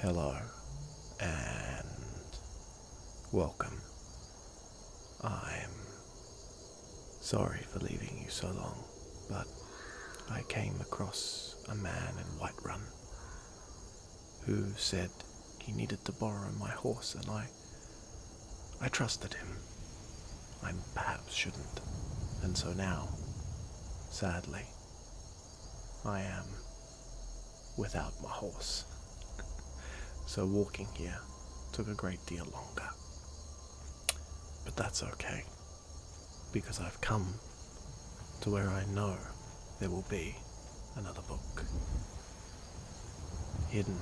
Hello, and welcome. I'm sorry for leaving you so long, but I came across a man in Whiterun who said he needed to borrow my horse, and I trusted him. I perhaps shouldn't, and so now, sadly, I am without my horse. So walking here took a great deal longer. But that's okay, because I've come to where I know there will be another book. Hidden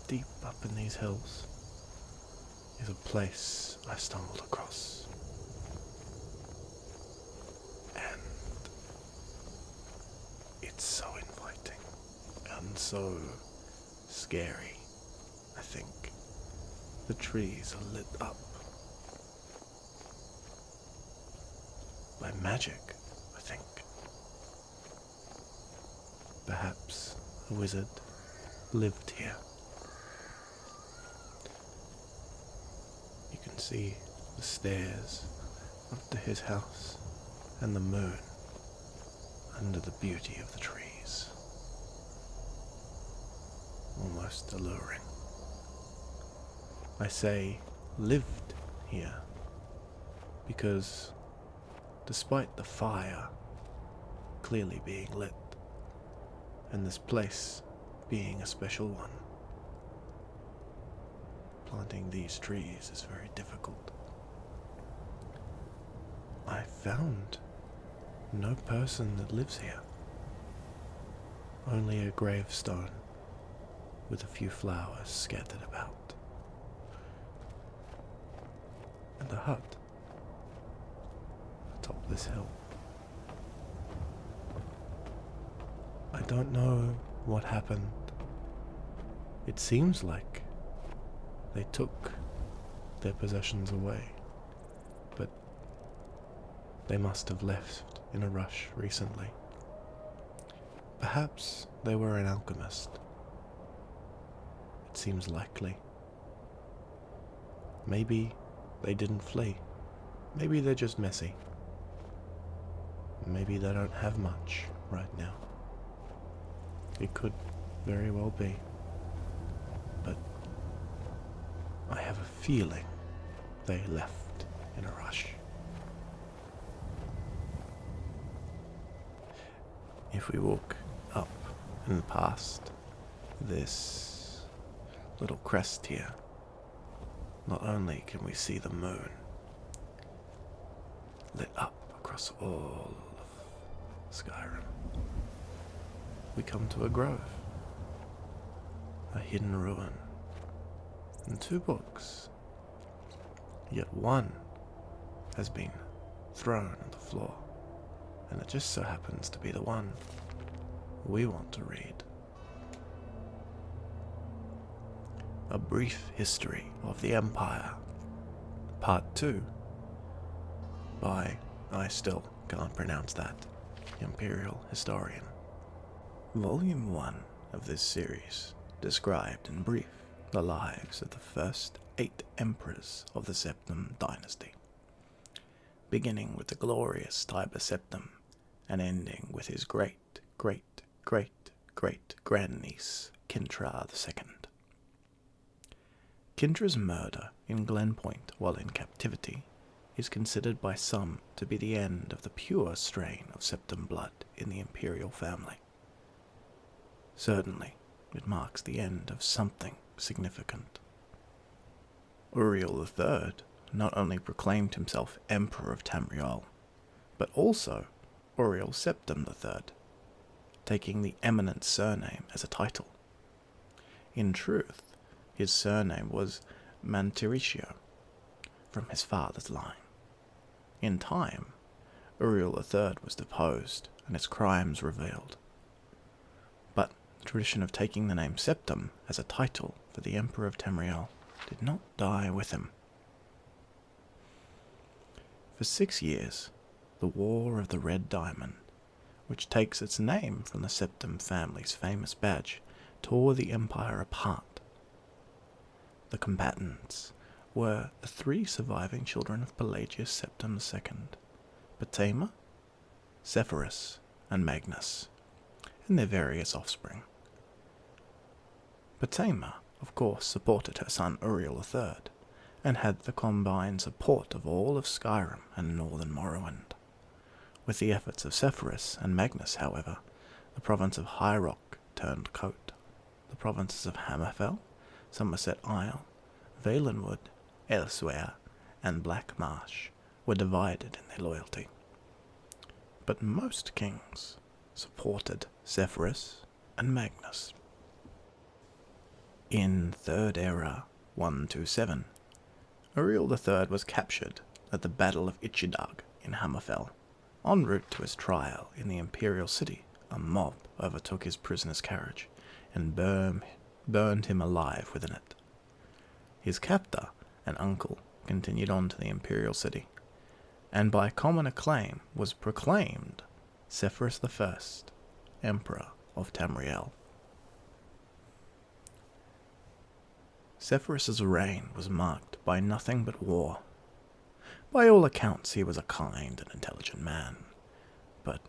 deep up in these hills is a place I stumbled across. And it's so inviting and so scary. I think the trees are lit up by magic, I think. Perhaps a wizard lived here. You can see the stairs up to his house and the moon under the beauty of the trees. Almost alluring. I say lived here because despite the fire clearly being lit and this place being a special one, planting these trees is very difficult. I found no person that lives here, only a gravestone with a few flowers scattered about. And a hut atop this hill. I don't know what happened. It seems like they took their possessions away, but they must have left in a rush recently. Perhaps they were an alchemist. It seems likely. Maybe they didn't flee. Maybe they're just messy. Maybe they don't have much right now. It could very well be. But I have a feeling they left in a rush. If we walk up and past this little crest here, not only can we see the moon lit up across all of Skyrim, we come to a grove, a hidden ruin, and two books, yet one has been thrown on the floor, and it just so happens to be the one we want to read. A Brief History of the Empire, Part 2, by, I still can't pronounce that, Imperial Historian. Volume 1 of this series described in brief the lives of the first 8 emperors of the Septim dynasty, beginning with the glorious Tiber Septim and ending with his great-great-great-great-grandniece, Kintra II. Kintra's murder in Glenpoint while in captivity is considered by some to be the end of the pure strain of Septim blood in the imperial family. Certainly, it marks the end of something significant. Uriel III not only proclaimed himself Emperor of Tamriel, but also Uriel Septim III, taking the eminent surname as a title. In truth, his surname was Mantiritio, from his father's line. In time, Uriel III was deposed and his crimes revealed. But the tradition of taking the name Septim as a title for the Emperor of Tamriel did not die with him. For 6 years, the War of the Red Diamond, which takes its name from the Septim family's famous badge, tore the empire apart the combatants were the three surviving children of Pelagius Septim II, Bedtime, Sepphoris, and Magnus, and their various offspring. Bedtime, of course, supported her son Uriel III, and had the combined support of all of Skyrim and northern Morrowind. With the efforts of Sepphoris and Magnus, however, the province of High Rock turned coat. The provinces of Hammerfell, Somerset Isle, Valenwood, Elsewhere, and Black Marsh were divided in their loyalty. But most kings supported Sepphoris and Magnus. In Third Era 127, Uriel III was captured at the Battle of Itchidag in Hammerfell. En route to his trial in the Imperial City, a mob overtook his prisoner's carriage and burned him alive within it. His captor and uncle continued on to the Imperial City, and by common acclaim was proclaimed Sepphoris I, Emperor of Tamriel. Sepphoris's reign was marked by nothing but war. By all accounts he was a kind and intelligent man, but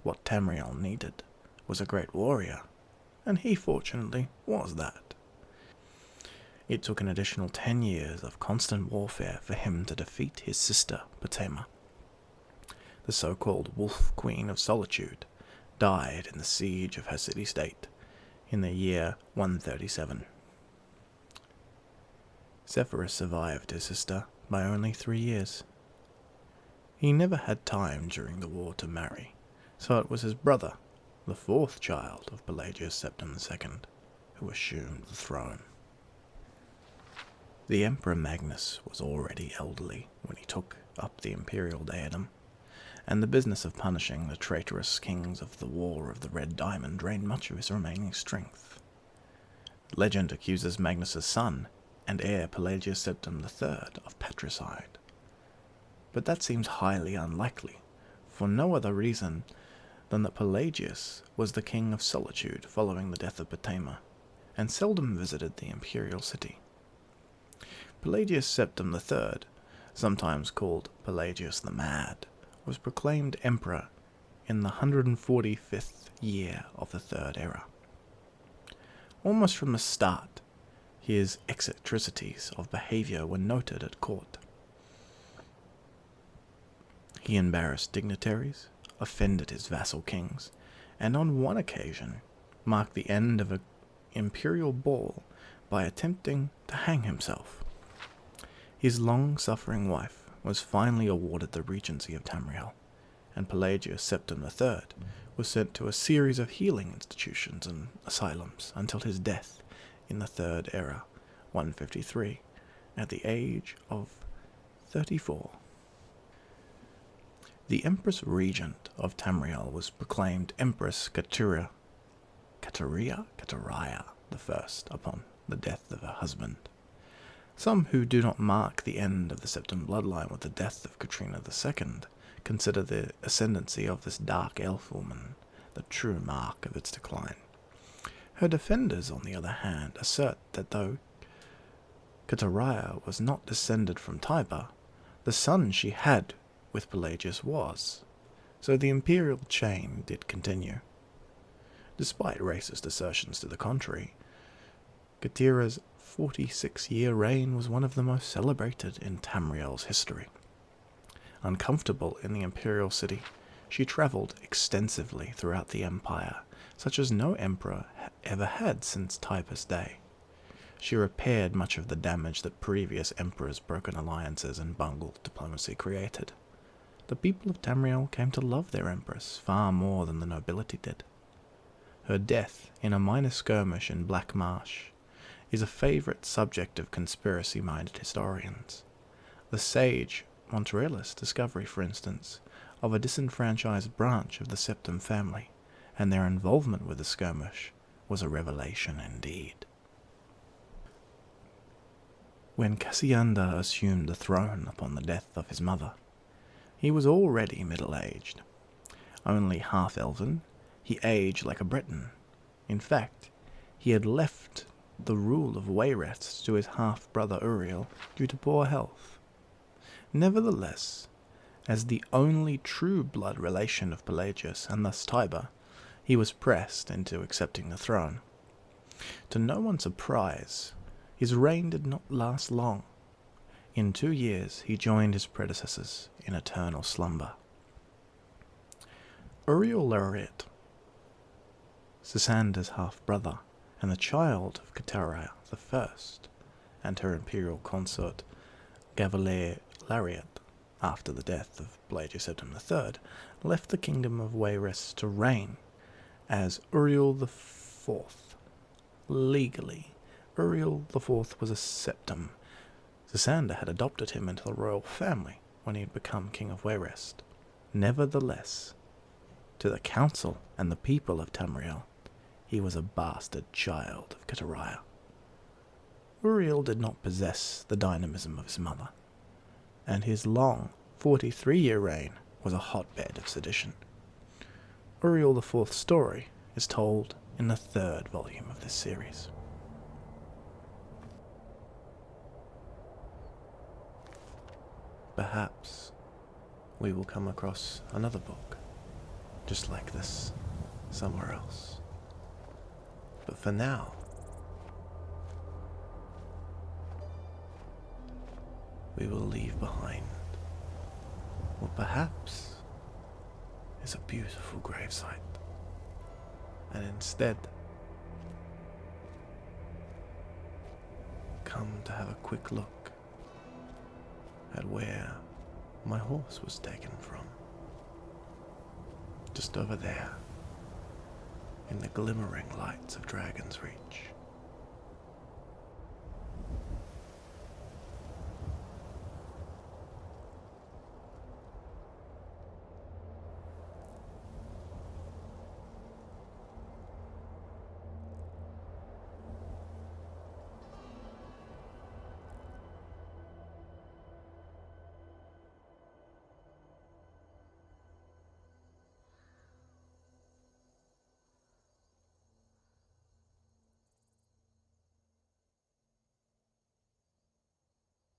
what Tamriel needed was a great warrior, and he fortunately was that. It took an additional 10 years of constant warfare for him to defeat his sister, Bedtime. The so-called Wolf Queen of Solitude died in the siege of her city-state in the year 137. Sepphoris survived his sister by only 3 years. He never had time during the war to marry, so it was his brother, the fourth child of Pelagius Septim II, who assumed the throne. The Emperor Magnus was already elderly when he took up the imperial diadem, and the business of punishing the traitorous kings of the War of the Red Diamond drained much of his remaining strength. Legend accuses Magnus's son and heir Pelagius Septim III of patricide, but that seems highly unlikely, for no other reason than that Pelagius was the king of Solitude following the death of Bedtime, and seldom visited the imperial city. Pelagius Septim III, sometimes called Pelagius the Mad, was proclaimed emperor in the 145th year of the Third Era. Almost from the start, his eccentricities of behavior were noted at court. He embarrassed dignitaries, offended his vassal kings, and on one occasion marked the end of an imperial ball by attempting to hang himself. His long-suffering wife was finally awarded the regency of Tamriel, and Pelagius Septim III was sent to a series of healing institutions and asylums until his death in the Third Era, 153, at the age of 34. The Empress Regent of Tamriel was proclaimed Empress Caturia I upon the death of her husband. Some who do not mark the end of the Septim bloodline with the death of Katrina II consider the ascendancy of this dark elf woman the true mark of its decline. Her defenders, on the other hand, assert that though Caturia was not descended from Tiber, the son she had with Pelagius was, so the imperial chain did continue. Despite racist assertions to the contrary, Catura's 46-year reign was one of the most celebrated in Tamriel's history. Uncomfortable in the imperial city, she travelled extensively throughout the empire, such as no emperor ever had since Tiber's day. She repaired much of the damage that previous emperors' broken alliances and bungled diplomacy created. The people of Tamriel came to love their empress far more than the nobility did. Her death in a minor skirmish in Black Marsh is a favourite subject of conspiracy-minded historians. The sage Montrealist discovery, for instance, of a disenfranchised branch of the Septim family, and their involvement with the skirmish, was a revelation indeed. When Cassiander assumed the throne upon the death of his mother, he was already middle-aged. Only half-elven, he aged like a Breton. In fact, he had left the rule of Wayrest to his half-brother Uriel due to poor health. Nevertheless, as the only true blood relation of Pelagius, and thus Tiber, he was pressed into accepting the throne. To no one's surprise, his reign did not last long. In 2 years he joined his predecessors in eternal slumber. Uriel Lariat, Sisander's half-brother, and the child of Catarea I, and her imperial consort Gavalae Lariat, after the death of Pelagius III, left the kingdom of Wayrest to reign as Uriel IV. Legally, Uriel IV was a septim. Sisander had adopted him into the royal family when he had become king of Wayrest. Nevertheless, to the council and the people of Tamriel, he was a bastard child of Catarea. Uriel did not possess the dynamism of his mother, and his long 43-year reign was a hotbed of sedition. Uriel IV's story is told in the 3rd volume of this series. Perhaps we will come across another book just like this somewhere else. But for now, we will leave behind what perhaps is a beautiful gravesite, and instead come to have a quick look at where my horse was taken from. Just over there, in the glimmering lights of Dragon's Reach.